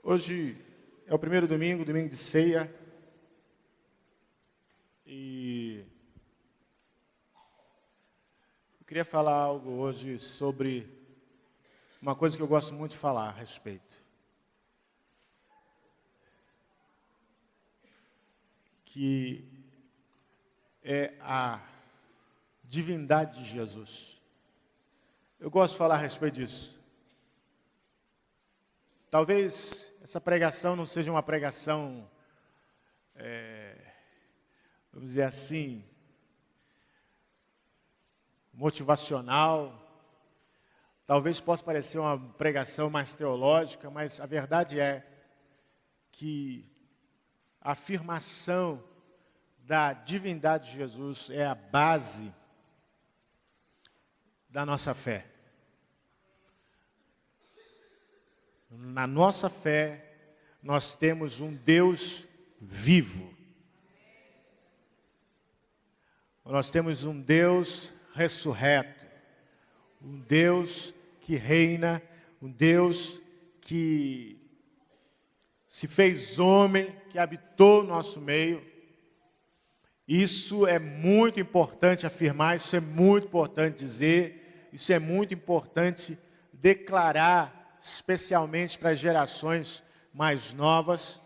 Hoje é o primeiro domingo, domingo de ceia, e eu queria falar algo hoje sobre uma coisa que eu gosto muito de falar a respeito, que é a divindade de Jesus. Eu gosto de falar a respeito disso. Talvez essa pregação não seja uma pregação, vamos dizer assim, motivacional. Talvez possa parecer uma pregação mais teológica, mas a verdade é que a afirmação da divindade de Jesus é a base da nossa fé. Na nossa fé, nós temos um Deus vivo. Nós temos um Deus ressurreto, um Deus que reina, um Deus que se fez homem, que habitou no nosso meio. Isso é muito importante afirmar, isso é muito importante dizer, isso é muito importante declarar, especialmente para as gerações mais novas.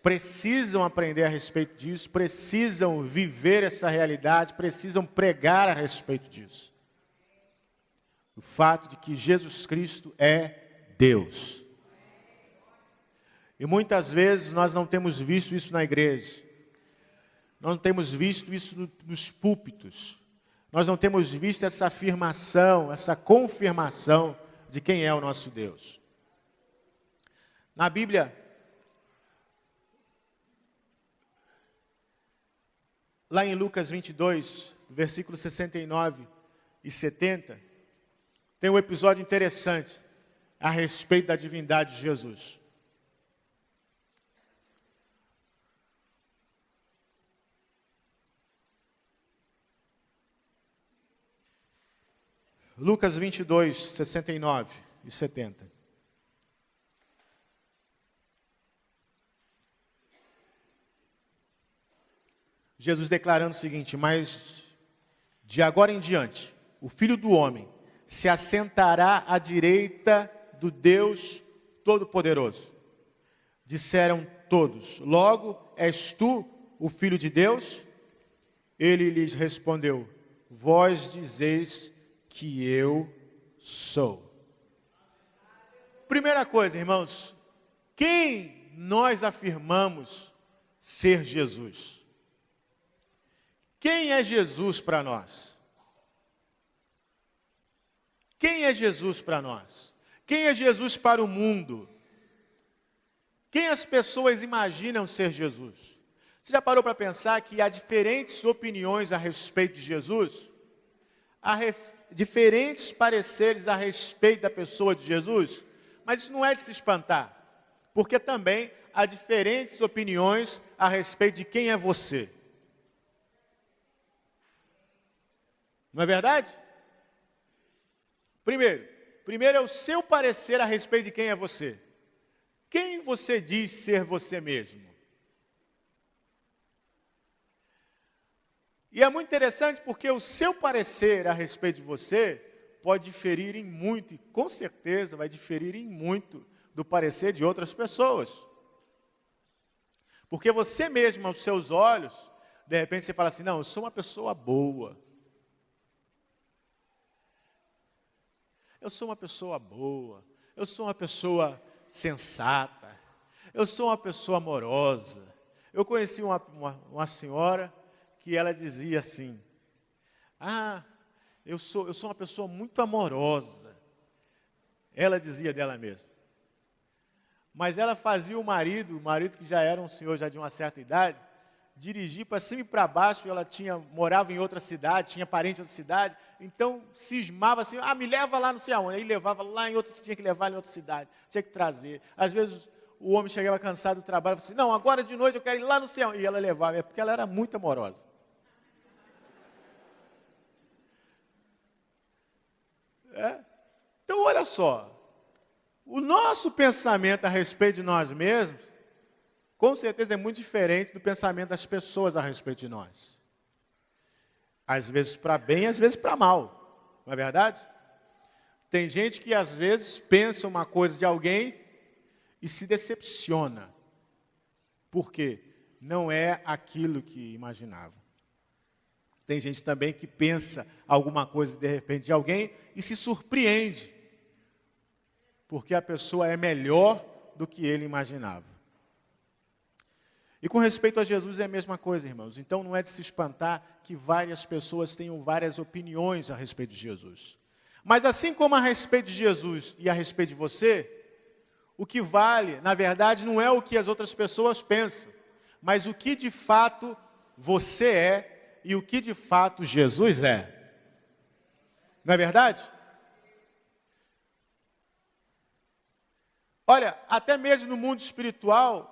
Precisam aprender a respeito disso, precisam viver essa realidade, precisam pregar a respeito disso. O fato de que Jesus Cristo é Deus. E muitas vezes nós não temos visto isso na igreja. Nós não temos visto isso nos púlpitos. Nós não temos visto essa afirmação, essa confirmação de quem é o nosso Deus. Na Bíblia, lá em Lucas 22, versículos 69 e 70, tem um episódio interessante a respeito da divindade de Jesus. Lucas 22, 69 e 70. Jesus declarando o seguinte: mas de agora em diante, o Filho do Homem se assentará à direita do Deus Todo-Poderoso. Disseram todos: logo, és tu o Filho de Deus? Ele lhes respondeu: vós dizeis que eu sou. Primeira coisa, irmãos, quem nós afirmamos ser Jesus? Quem é Jesus para nós? Quem é Jesus para nós? Quem é Jesus para o mundo? Quem as pessoas imaginam ser Jesus? Você já parou para pensar que há diferentes opiniões a respeito de Jesus? Há diferentes pareceres a respeito da pessoa de Jesus? Mas isso não é de se espantar, porque também há diferentes opiniões a respeito de quem é você. Não é verdade? Primeiro é o seu parecer a respeito de quem é você. Quem você diz ser você mesmo? E é muito interessante porque o seu parecer a respeito de você pode diferir em muito, e com certeza vai diferir em muito do parecer de outras pessoas. Porque você mesmo, aos seus olhos, de repente você fala assim: não, eu sou uma pessoa boa. Eu sou uma pessoa boa, eu sou uma pessoa sensata, eu sou uma pessoa amorosa. Eu conheci uma senhora que ela dizia assim: eu sou uma pessoa muito amorosa. Ela dizia dela mesma. Mas ela fazia o marido que já era um senhor já de uma certa idade, dirigir para cima e para baixo. Ela morava em outra cidade, tinha parente em outra cidade, então cismava assim: me leva lá não sei aonde. Aí levava lá em outra, tinha que levar em outra cidade, tinha que trazer. Às vezes o homem chegava cansado do trabalho e falava assim: não, agora de noite eu quero ir lá no céu. E ela levava, porque ela era muito amorosa. Então olha só, O nosso pensamento a respeito de nós mesmos, com certeza é muito diferente do pensamento das pessoas a respeito de nós. Às vezes para bem, às vezes para mal. Não é verdade? Tem gente que às vezes pensa uma coisa de alguém e se decepciona. Por quê? Não é aquilo que imaginava. Tem gente também que pensa alguma coisa de repente de alguém e se surpreende. Porque a pessoa é melhor do que ele imaginava. E com respeito a Jesus é a mesma coisa, irmãos. Então não é de se espantar que várias pessoas tenham várias opiniões a respeito de Jesus. Mas assim como a respeito de Jesus e a respeito de você, o que vale, na verdade, não é o que as outras pessoas pensam, mas o que de fato você é e o que de fato Jesus é. Não é verdade? Olha, até mesmo no mundo espiritual,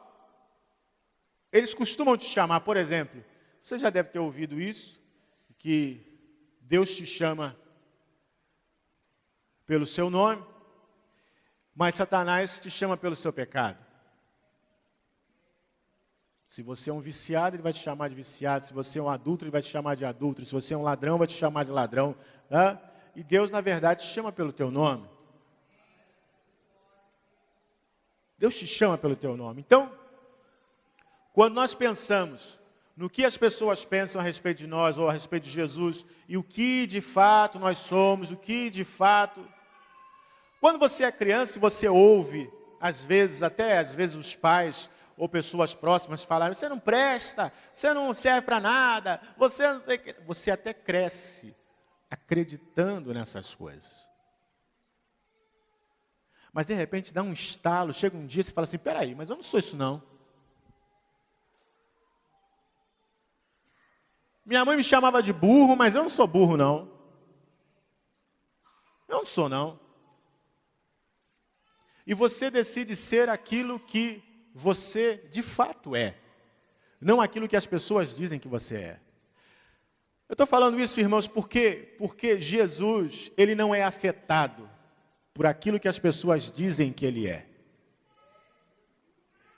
eles costumam te chamar, por exemplo, você já deve ter ouvido isso, que Deus te chama pelo seu nome, mas Satanás te chama pelo seu pecado. Se você é um viciado, ele vai te chamar de viciado. Se você é um adulto, ele vai te chamar de adulto. Se você é um ladrão, vai te chamar de ladrão. Tá? E Deus, na verdade, te chama pelo teu nome. Deus te chama pelo teu nome. Então, quando nós pensamos no que as pessoas pensam a respeito de nós ou a respeito de Jesus e o que de fato nós somos, o que de fato... Quando você é criança e você ouve, às vezes os pais ou pessoas próximas falarem, você não presta, você não serve para nada, você não sei o que... Você até cresce acreditando nessas coisas. Mas de repente dá um estalo, chega um dia e você fala assim, peraí, mas eu não sou isso não. Minha mãe me chamava de burro, mas eu não sou burro não. Eu não sou não. E você decide ser aquilo que você de fato é. Não aquilo que as pessoas dizem que você é. Eu estou falando isso, irmãos, por quê? Porque Jesus, ele não é afetado por aquilo que as pessoas dizem que ele é.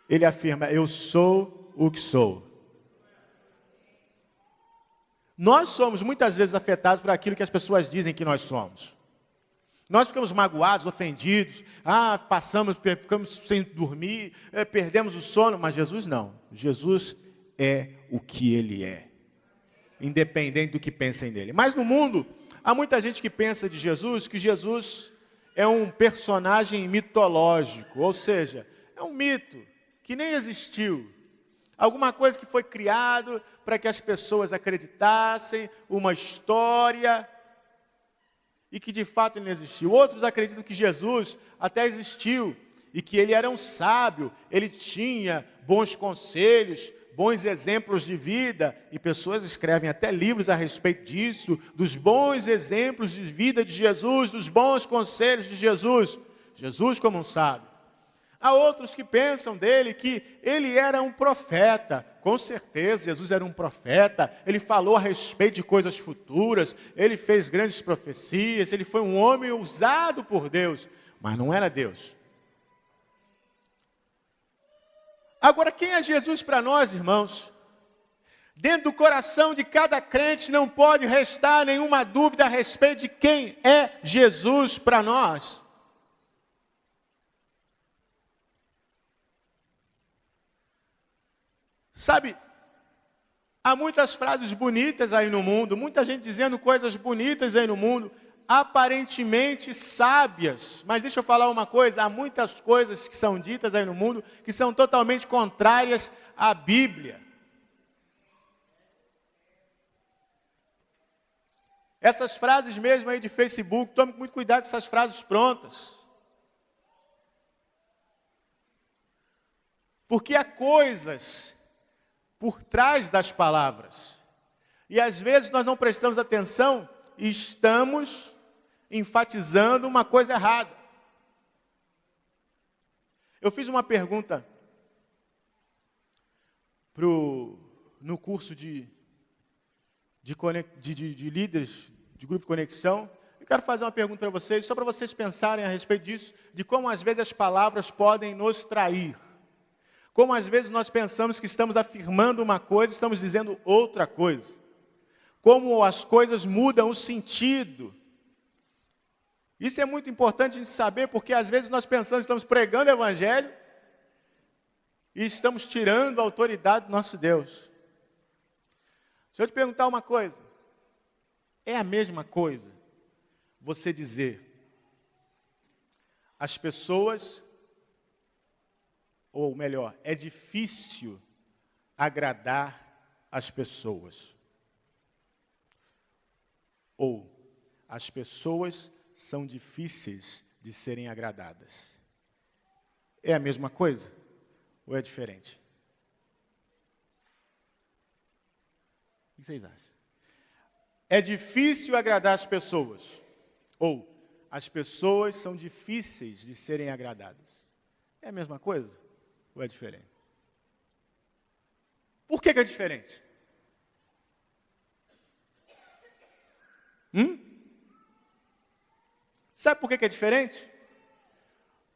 Ele afirma, eu sou o que sou. Nós somos muitas vezes afetados por aquilo que as pessoas dizem que nós somos. Nós ficamos magoados, ofendidos, ficamos sem dormir, perdemos o sono, mas Jesus não. Jesus é o que ele é, independente do que pensem dele. Mas no mundo, há muita gente que pensa de Jesus, que Jesus é um personagem mitológico, ou seja, é um mito que nem existiu. Alguma coisa que foi criado para que as pessoas acreditassem, uma história, e que de fato ele não existiu. Outros acreditam que Jesus até existiu, e que ele era um sábio, ele tinha bons conselhos, bons exemplos de vida, e pessoas escrevem até livros a respeito disso, dos bons exemplos de vida de Jesus, dos bons conselhos de Jesus. Jesus como um sábio. Há outros que pensam dele que ele era um profeta. Com certeza, Jesus era um profeta. Ele falou a respeito de coisas futuras. Ele fez grandes profecias. Ele foi um homem usado por Deus. Mas não era Deus. Agora, quem é Jesus para nós, irmãos? Dentro do coração de cada crente não pode restar nenhuma dúvida a respeito de quem é Jesus para nós. Sabe, há muitas frases bonitas aí no mundo, muita gente dizendo coisas bonitas aí no mundo, aparentemente sábias. Mas deixa eu falar uma coisa, há muitas coisas que são ditas aí no mundo que são totalmente contrárias à Bíblia. Essas frases mesmo aí de Facebook, tome muito cuidado com essas frases prontas. Porque há coisas por trás das palavras. E às vezes nós não prestamos atenção e estamos enfatizando uma coisa errada. Eu fiz uma pergunta no curso de líderes de grupo de conexão. Eu quero fazer uma pergunta para vocês, só para vocês pensarem a respeito disso, de como às vezes as palavras podem nos trair. Como às vezes nós pensamos que estamos afirmando uma coisa, estamos dizendo outra coisa. Como as coisas mudam o sentido. Isso é muito importante a gente saber, porque às vezes nós pensamos que estamos pregando o Evangelho e estamos tirando a autoridade do nosso Deus. Deixa eu te perguntar uma coisa. É a mesma coisa você dizer as pessoas, ou melhor, é difícil agradar as pessoas. Ou as pessoas são difíceis de serem agradadas. É a mesma coisa ou é diferente? O que vocês acham? É difícil agradar as pessoas ou as pessoas são difíceis de serem agradadas? É a mesma coisa ou é diferente? Por que é diferente? Sabe por que é diferente?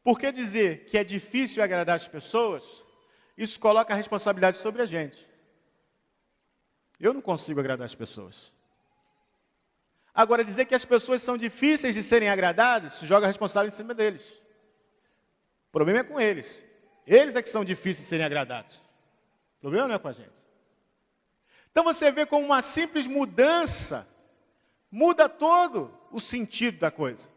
Porque dizer que é difícil agradar as pessoas, isso coloca a responsabilidade sobre a gente. Eu não consigo agradar as pessoas. Agora, dizer que as pessoas são difíceis de serem agradadas, isso joga a responsabilidade em cima deles. O problema é com eles. Eles é que são difíceis de serem agradados. O problema não é com a gente. Então você vê como uma simples mudança muda todo o sentido da coisa.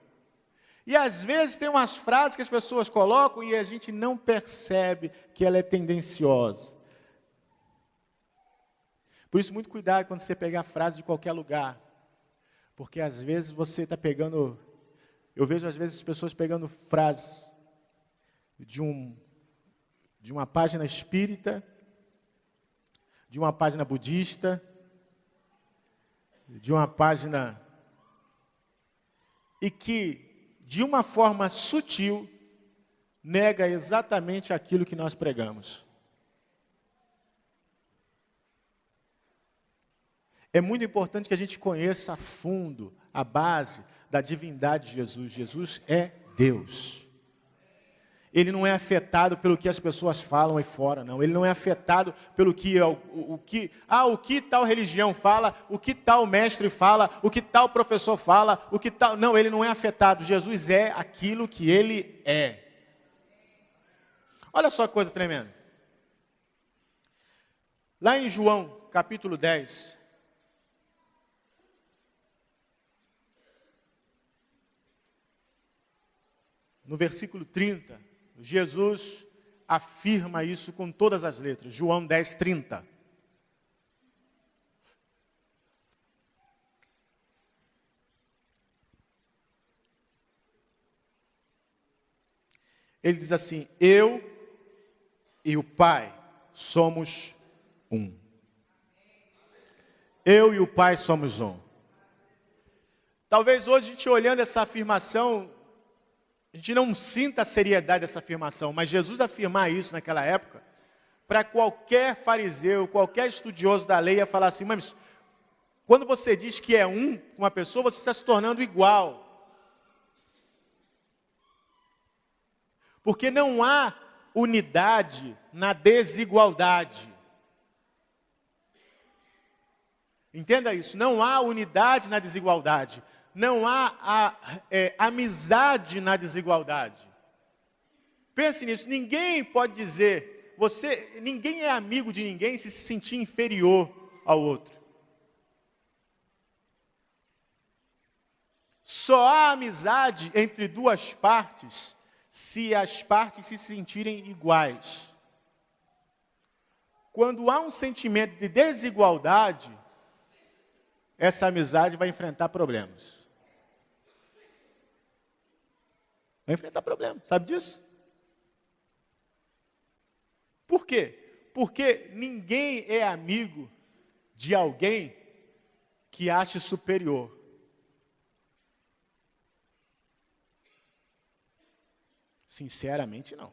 E às vezes tem umas frases que as pessoas colocam e a gente não percebe que ela é tendenciosa. Por isso, muito cuidado quando você pegar a frase de qualquer lugar. Porque às vezes você está pegando... Eu vejo às vezes as pessoas pegando frases de uma página espírita, de uma página budista, de uma página... E que, de uma forma sutil, nega exatamente aquilo que nós pregamos. É muito importante que a gente conheça a fundo a base da divindade de Jesus. Jesus é Deus. Ele não é afetado pelo que as pessoas falam aí fora, não. Ele não é afetado pelo que o que tal religião fala, o que tal mestre fala, o que tal professor fala, o que tal... Não, ele não é afetado. Jesus é aquilo que ele é. Olha só que coisa tremenda. Lá em João, capítulo 10... No versículo 30, Jesus afirma isso com todas as letras. João 10, 30. Ele diz assim: eu e o Pai somos um. Eu e o Pai somos um. Talvez hoje a gente olhando essa afirmação, a gente não sinta a seriedade dessa afirmação, mas Jesus afirmar isso naquela época, para qualquer fariseu, qualquer estudioso da lei, ia falar assim: mas quando você diz que é um com uma pessoa, você está se tornando igual. Porque não há unidade na desigualdade. Entenda isso, não há unidade na desigualdade. Não há amizade na desigualdade. Pense nisso, ninguém pode dizer, ninguém é amigo de ninguém se sentir inferior ao outro. Só há amizade entre duas partes se as partes se sentirem iguais. Quando há um sentimento de desigualdade, essa amizade vai enfrentar problemas. Vai enfrentar problemas, sabe disso? Por quê? Porque ninguém é amigo de alguém que ache superior. Sinceramente, não.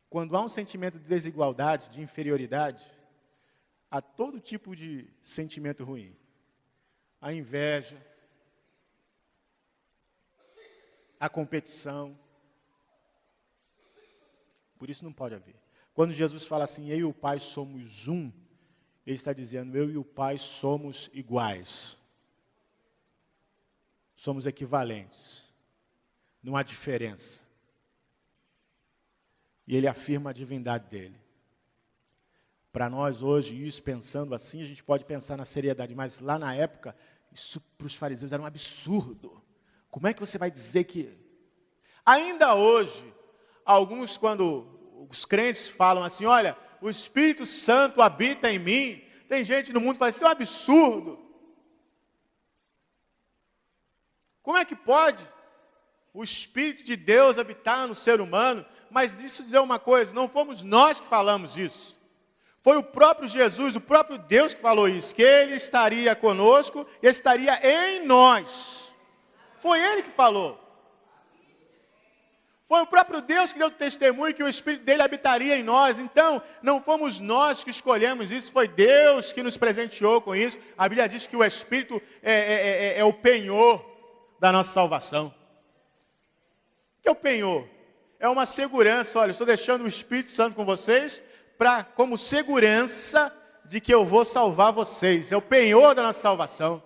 Quando há um sentimento de desigualdade, de inferioridade, há todo tipo de sentimento ruim. a inveja, a competição. Por isso não pode haver. Quando Jesus fala assim, eu e o Pai somos um, Ele está dizendo, eu e o Pai somos iguais. Somos equivalentes. Não há diferença. E Ele afirma a divindade dEle. Para nós hoje, isso pensando assim, a gente pode pensar na seriedade, mas lá na época, isso para os fariseus era um absurdo. Como é que você vai dizer que... Ainda hoje, alguns quando os crentes falam assim, olha, o Espírito Santo habita em mim, tem gente no mundo que fala, isso é um absurdo. Como é que pode o Espírito de Deus habitar no ser humano? Mas deixa eu dizer uma coisa, não fomos nós que falamos isso. Foi o próprio Jesus, o próprio Deus que falou isso, que Ele estaria conosco e estaria em nós. Foi Ele que falou. Foi o próprio Deus que deu testemunho que o Espírito dele habitaria em nós. Então, não fomos nós que escolhemos isso, foi Deus que nos presenteou com isso. A Bíblia diz que o Espírito é o penhor da nossa salvação. O que é o penhor? É uma segurança. Olha, eu estou deixando o Espírito Santo com vocês como segurança de que eu vou salvar vocês. É o penhor da nossa salvação.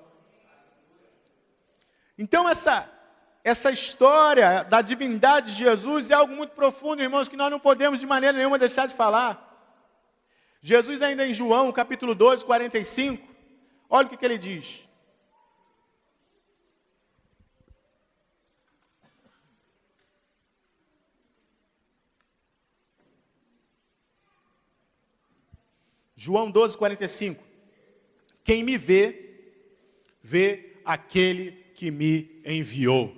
Então, essa história da divindade de Jesus é algo muito profundo, irmãos, que nós não podemos de maneira nenhuma deixar de falar. Jesus ainda em João, capítulo 12, 45, olha o que ele diz. João 12, 45. Quem me vê, vê aquele que me enviou.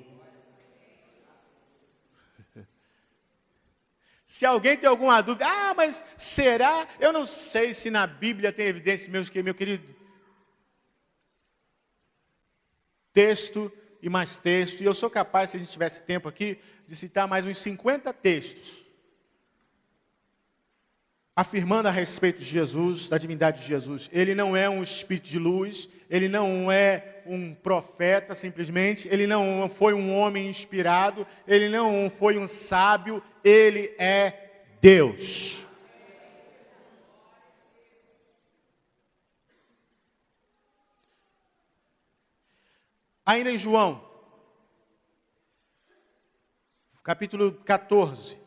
Se alguém tem alguma dúvida, mas será? Eu não sei se na Bíblia tem evidência, meu querido. Texto e mais texto, e eu sou capaz, se a gente tivesse tempo aqui, de citar mais uns 50 textos, afirmando a respeito de Jesus, da divindade de Jesus. Ele não é um espírito de luz, ele não é um profeta simplesmente, ele não foi um homem inspirado, ele não foi um sábio, ele é Deus. Ainda em João, capítulo 14.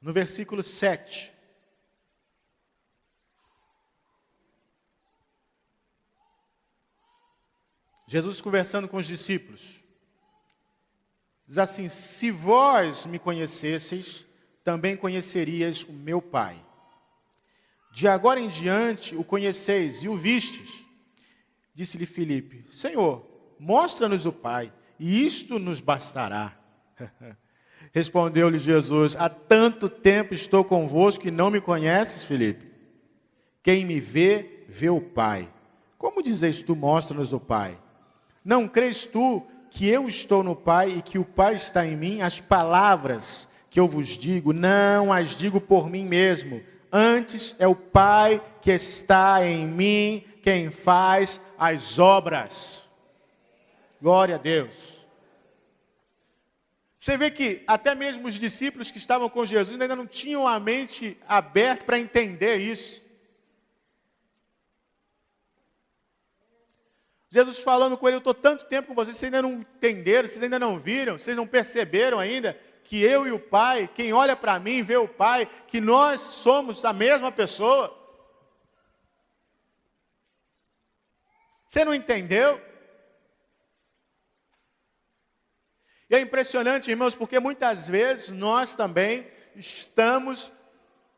No versículo 7. Jesus conversando com os discípulos. Diz assim, se vós me conhecesseis, também conhecerias o meu Pai. De agora em diante o conheceis e o vistes. Disse-lhe Filipe, Senhor, mostra-nos o Pai, e isto nos bastará. Respondeu-lhe Jesus, há tanto tempo estou convosco que não me conheces, Filipe. Quem me vê, vê o Pai. Como dizes tu, mostra-nos o Pai? Não crês tu que eu estou no Pai e que o Pai está em mim? As palavras que eu vos digo, não as digo por mim mesmo. Antes é o Pai que está em mim quem faz as obras. Glória a Deus. Você vê que até mesmo os discípulos que estavam com Jesus ainda não tinham a mente aberta para entender isso. Jesus falando com ele, eu estou tanto tempo com vocês, vocês ainda não entenderam, vocês ainda não viram, vocês não perceberam ainda que eu e o Pai, quem olha para mim vê o Pai, que nós somos a mesma pessoa. Você não entendeu? E é impressionante, irmãos, porque muitas vezes nós também estamos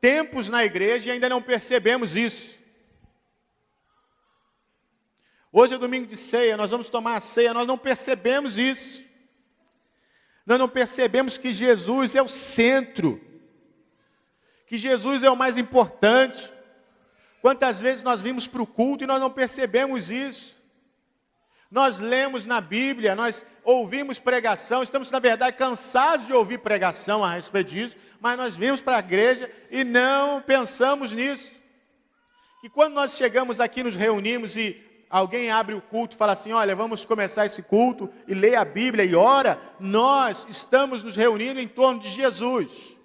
tempos na igreja e ainda não percebemos isso. Hoje é domingo de ceia, nós vamos tomar a ceia, nós não percebemos isso. Nós não percebemos que Jesus é o centro, que Jesus é o mais importante. Quantas vezes nós vimos para o culto e nós não percebemos isso? Nós lemos na Bíblia, nós ouvimos pregação, estamos, na verdade, cansados de ouvir pregação a respeito disso, mas nós vimos para a igreja e não pensamos nisso. Que quando nós chegamos aqui, nos reunimos e alguém abre o culto e fala assim, olha, vamos começar esse culto e lê a Bíblia e ora, nós estamos nos reunindo em torno de Jesus.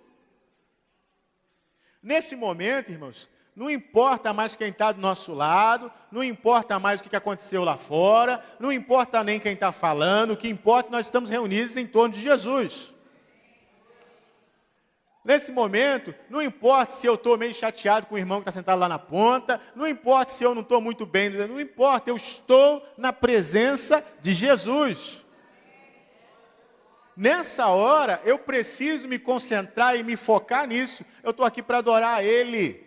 Nesse momento, irmãos, não importa mais quem está do nosso lado, não importa mais o que aconteceu lá fora, não importa nem quem está falando, o que importa é que nós estamos reunidos em torno de Jesus. Nesse momento, não importa se eu estou meio chateado com o irmão que está sentado lá na ponta, não importa se eu não estou muito bem, não importa, eu estou na presença de Jesus. Nessa hora, eu preciso me concentrar e me focar nisso. Eu estou aqui para adorar a Ele.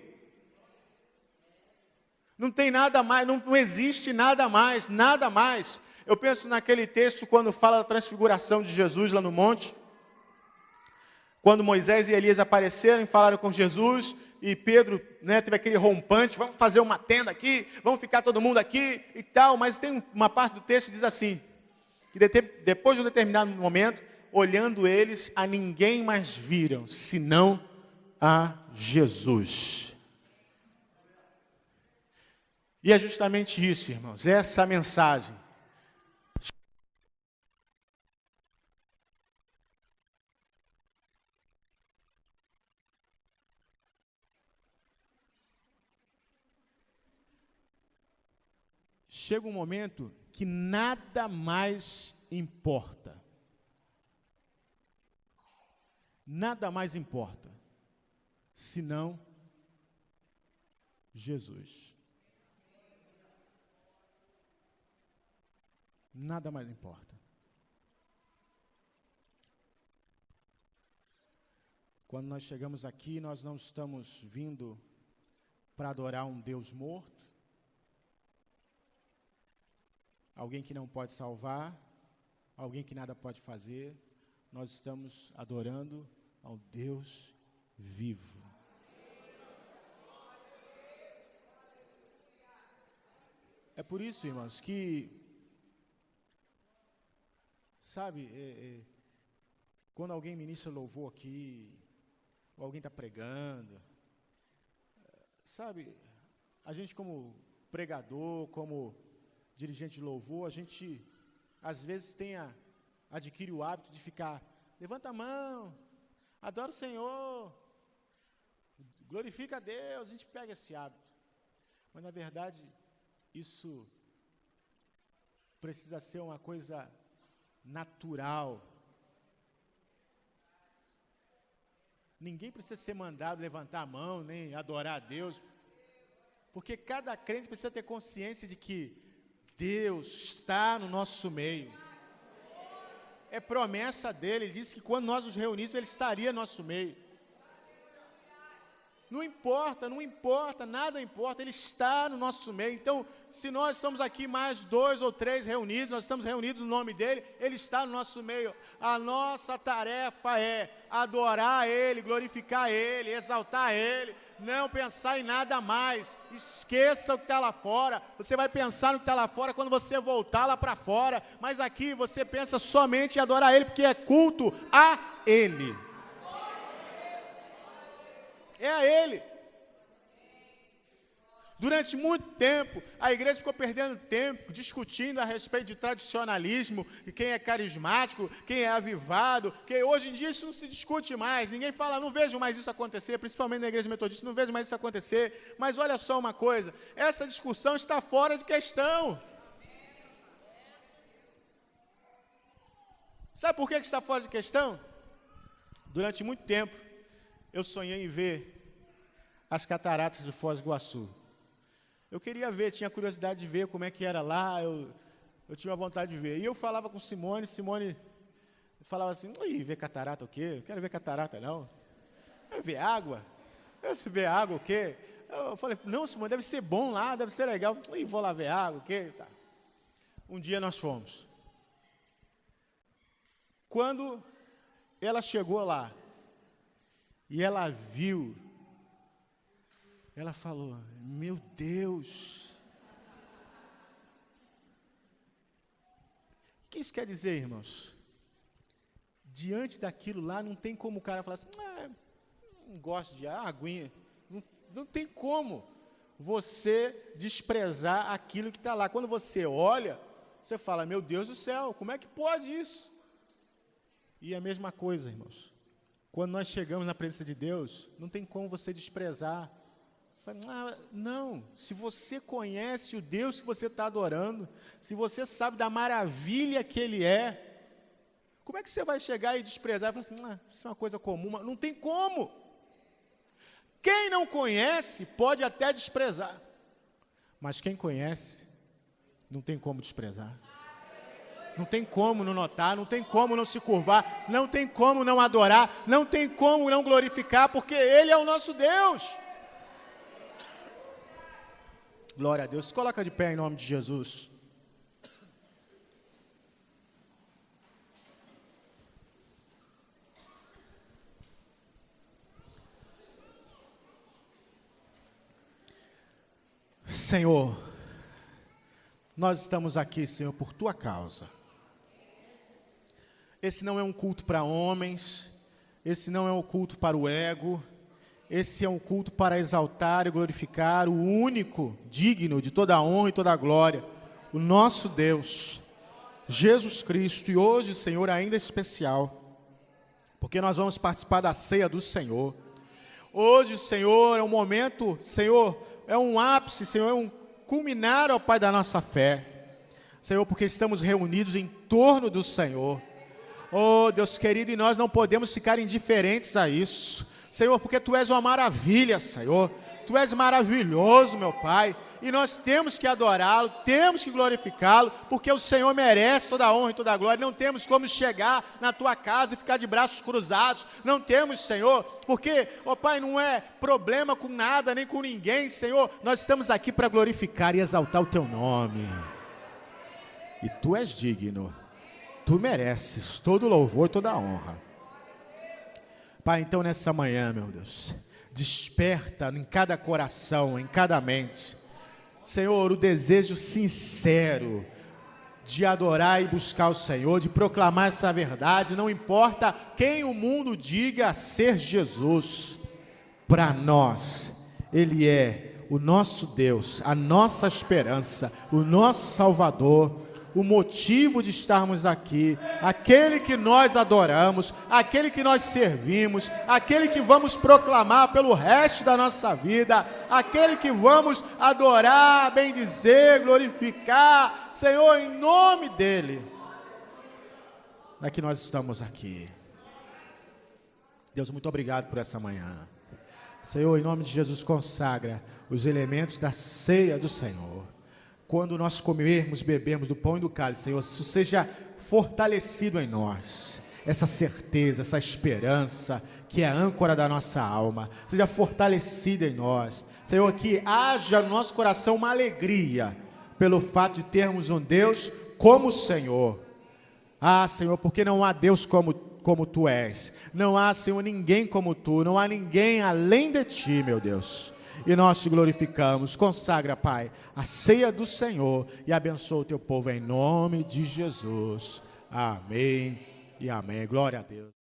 Não tem nada mais, não existe nada mais, nada mais. Eu penso naquele texto quando fala da transfiguração de Jesus lá no monte. Quando Moisés e Elias apareceram e falaram com Jesus, e Pedro, teve aquele rompante, vamos fazer uma tenda aqui, vamos ficar todo mundo aqui e tal, mas tem uma parte do texto que diz assim, que depois de um determinado momento, olhando eles, a ninguém mais viram, senão a Jesus. E é justamente isso, irmãos, essa mensagem. Chega um momento que nada mais importa. Nada mais importa, senão Jesus. Nada mais importa. Quando nós chegamos aqui, nós não estamos vindo para adorar um Deus morto, alguém que não pode salvar, alguém que nada pode fazer. Nós estamos adorando ao Deus vivo. É por isso, irmãos, que, sabe, quando alguém ministra louvor aqui, ou alguém está pregando, sabe, a gente como pregador, como dirigente de louvor, a gente às vezes adquire o hábito de ficar, levanta a mão, adora o Senhor, glorifica a Deus, a gente pega esse hábito. Mas na verdade, isso precisa ser uma coisa natural. Ninguém precisa ser mandado levantar a mão, nem adorar a Deus, porque cada crente precisa ter consciência de que Deus está no nosso meio. É promessa dele, ele disse que quando nós nos reunimos, ele estaria no nosso meio. Não importa, nada importa, ele está no nosso meio. Então, se nós estamos aqui mais 2 ou 3 reunidos, nós estamos reunidos no nome dele, ele está no nosso meio. A nossa tarefa é adorar a ele, glorificar a ele, exaltar a ele, não pensar em nada mais. Esqueça o que está lá fora. Você vai pensar no que está lá fora quando você voltar lá para fora, mas aqui você pensa somente em adorar a ele, porque é culto a ele. É a ele. Durante muito tempo, a igreja ficou perdendo tempo, discutindo a respeito de tradicionalismo, de quem é carismático, quem é avivado, que hoje em dia isso não se discute mais, ninguém fala, não vejo mais isso acontecer, principalmente na igreja metodista, não vejo mais isso acontecer, mas olha só uma coisa, essa discussão está fora de questão. Sabe por que está fora de questão? Durante muito tempo, eu sonhei em ver as cataratas de Foz do Iguaçu. Eu queria ver, tinha curiosidade de ver como é que era lá, eu tinha vontade de ver. E eu falava com Simone falava assim, ver catarata o quê? Não quero ver catarata não. Eu ver água? Se ver água o quê? Eu falei, não Simone, deve ser bom lá, deve ser legal. Vou lá ver água, o quê? Tá. Um dia nós fomos. Quando ela chegou lá, e ela viu, ela falou, meu Deus. O que isso quer dizer, irmãos? Diante daquilo lá, não tem como o cara falar assim, não gosto de aguinha. Não tem como. você desprezar aquilo que está lá. Quando você olha, você fala, meu Deus do céu, como é que pode isso? E a mesma coisa, irmãos. Quando nós chegamos na presença de Deus, não tem como você desprezar. Não, se você conhece o Deus que você está adorando, se você sabe da maravilha que Ele é, como é que você vai chegar e desprezar e falar assim, isso é uma coisa comum? Não tem como. Quem não conhece pode até desprezar, mas quem conhece, não tem como desprezar. Não tem como não notar, não tem como não se curvar, não tem como não adorar, não tem como não glorificar, porque Ele é o nosso Deus. Glória a Deus. Se coloca de pé em nome de Jesus. Senhor, nós estamos aqui, Senhor, por Tua causa. Esse não é um culto para homens, esse não é um culto para o ego, esse é um culto para exaltar e glorificar o único, digno de toda a honra e toda a glória, o nosso Deus, Jesus Cristo. E hoje, Senhor, ainda é especial, porque nós vamos participar da ceia do Senhor. Hoje, Senhor, é um momento, Senhor, é um ápice, Senhor, é um culminar, ó Pai, da nossa fé. Senhor, porque estamos reunidos em torno do Senhor. Oh, Deus querido, e nós não podemos ficar indiferentes a isso. Senhor, porque Tu és uma maravilha, Senhor. Tu és maravilhoso, meu Pai. E nós temos que adorá-lo, temos que glorificá-lo, porque o Senhor merece toda a honra e toda a glória. Não temos como chegar na Tua casa e ficar de braços cruzados. Não temos, Senhor, porque, ó Pai, não é problema com nada, nem com ninguém, Senhor. Nós estamos aqui para glorificar e exaltar o Teu nome. E Tu és digno. Tu mereces todo louvor e toda honra. Pai, então nessa manhã, meu Deus, desperta em cada coração, em cada mente, Senhor, o desejo sincero de adorar e buscar o Senhor, de proclamar essa verdade, não importa quem o mundo diga ser Jesus. Para nós, Ele é o nosso Deus, a nossa esperança, o nosso Salvador, o motivo de estarmos aqui, aquele que nós adoramos, aquele que nós servimos, aquele que vamos proclamar pelo resto da nossa vida, aquele que vamos adorar, bendizer, glorificar, Senhor, em nome dEle. É que nós estamos aqui. Deus, muito obrigado por essa manhã. Senhor, em nome de Jesus, consagra os elementos da ceia do Senhor. Quando nós comermos, bebermos do pão e do cálice, Senhor, isso seja fortalecido em nós, essa certeza, essa esperança, que é a âncora da nossa alma, seja fortalecida em nós, Senhor, que haja no nosso coração uma alegria, pelo fato de termos um Deus como o Senhor. Senhor, porque não há Deus como Tu és, não há, Senhor, ninguém como Tu, não há ninguém além de Ti, meu Deus. E nós Te glorificamos. Consagra, Pai, a ceia do Senhor e abençoa o Teu povo em nome de Jesus. Amém e amém. Glória a Deus.